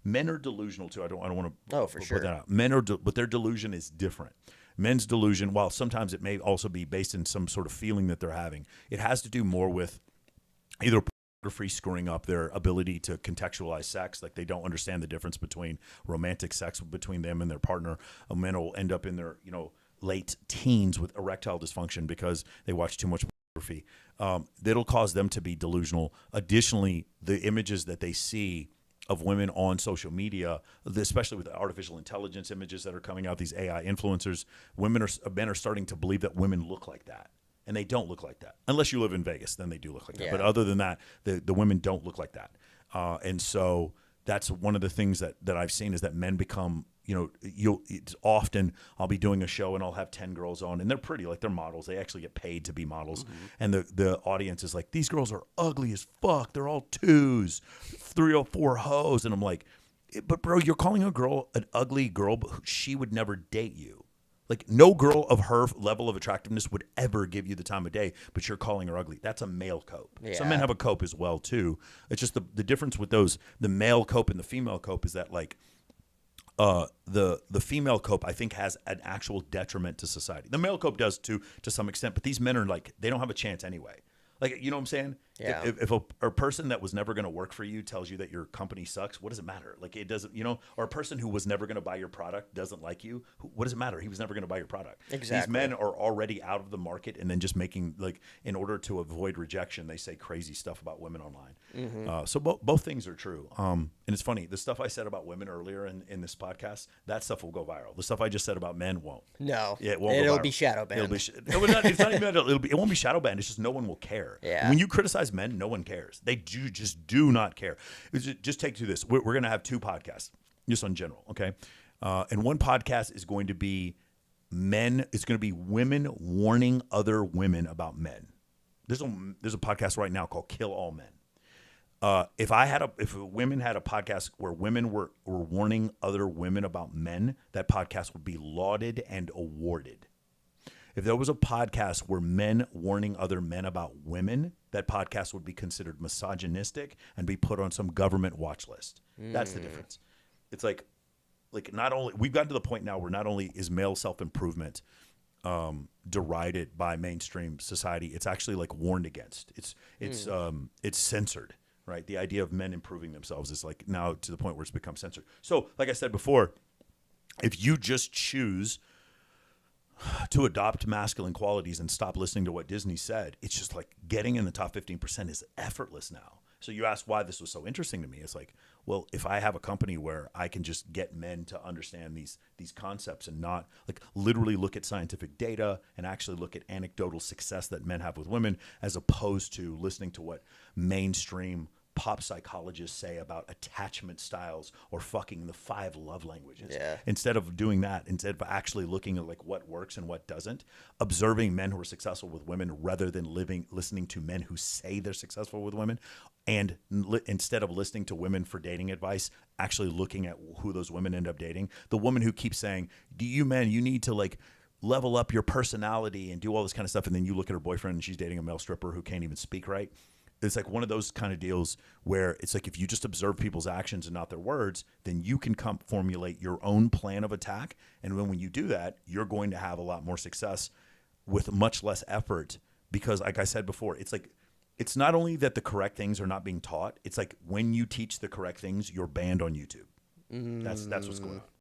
Men are delusional too. I don't want to Oh, for put sure. that out. Men are, but their delusion is different. Men's delusion, while sometimes it may also be based in some sort of feeling that they're having, it has to do more with either pornography screwing up their ability to contextualize sex. Like they don't understand the difference between romantic sex between them and their partner. Men will end up in their, late teens with erectile dysfunction because they watch too much pornography. That'll cause them to be delusional. Additionally, the images that they see of women on social media, especially with the artificial intelligence images that are coming out, these AI influencers, men are starting to believe that women look like that. And they don't look like that. Unless you live in Vegas, then they do look like that. Yeah. But other than that, the women don't look like that. And so that's one of the things that I've seen is that men become, it's often I'll be doing a show and I'll have 10 girls on and they're pretty, like they're models. They actually get paid to be models. Mm-hmm. And the audience is like, these girls are ugly as fuck. They're all 2s, 3 or 4 hoes. And I'm like, but bro, you're calling a girl an ugly girl, but she would never date you. Like no girl of her level of attractiveness would ever give you the time of day, but you're calling her ugly. That's a male cope. Yeah. Some men have a cope as well too. It's just the difference with those, the male cope and the female cope is that like the female cope I think has an actual detriment to society. The male cope does too to some extent, but these men are like they don't have a chance anyway. Like, you know what I'm saying? Yeah. If a person that was never going to work for you tells you that your company sucks, what does it matter? Like, it doesn't, or a person who was never going to buy your product doesn't like you, what does it matter? He was never going to buy your product. Exactly. These men are already out of the market and then just making, like, in order to avoid rejection, they say crazy stuff about women online. Mm-hmm. So both things are true. And it's funny, the stuff I said about women earlier in this podcast, that stuff will go viral. The stuff I just said about men won't. No. Yeah, it won't It'll go viral. be shadow banned. It's not even it won't be shadow banned. It's just no one will care. Yeah. When you criticize men, no one cares. They do not care. Just take to this. We're going to have 2 podcasts, just on general, okay? And one podcast is going to be men. It's going to be women warning other women about men. There's a podcast right now called Kill All Men. If women had a podcast where women were warning other women about men, that podcast would be lauded and awarded. If there was a podcast where men warning other men about women, that podcast would be considered misogynistic and be put on some government watch list. That's the difference. It's like not only we've gotten to the point now where not only is male self-improvement derided by mainstream society, it's actually like warned against. It's censored, right? The idea of men improving themselves is like now to the point where it's become censored. So, like I said before, if you just choose to adopt masculine qualities and stop listening to what Disney said, it's just like getting in the top 15% is effortless now. So you asked why this was so interesting to me. It's like, well, if I have a company where I can just get men to understand these concepts and not like literally look at scientific data and actually look at anecdotal success that men have with women, as opposed to listening to what mainstream pop psychologists say about attachment styles or fucking the 5 love languages. Yeah. Instead of doing that, instead of actually looking at like what works and what doesn't, observing men who are successful with women rather than listening to men who say they're successful with women, and instead of listening to women for dating advice, actually looking at who those women end up dating. The woman who keeps saying, "Do you men, you need to like level up your personality and do all this kind of stuff," and then you look at her boyfriend and she's dating a male stripper who can't even speak right. It's like one of those kind of deals where it's like if you just observe people's actions and not their words, then you can formulate your own plan of attack. And when you do that, you're going to have a lot more success with much less effort. Because like I said before, it's like it's not only that the correct things are not being taught, it's like when you teach the correct things, you're banned on YouTube. That's what's going on.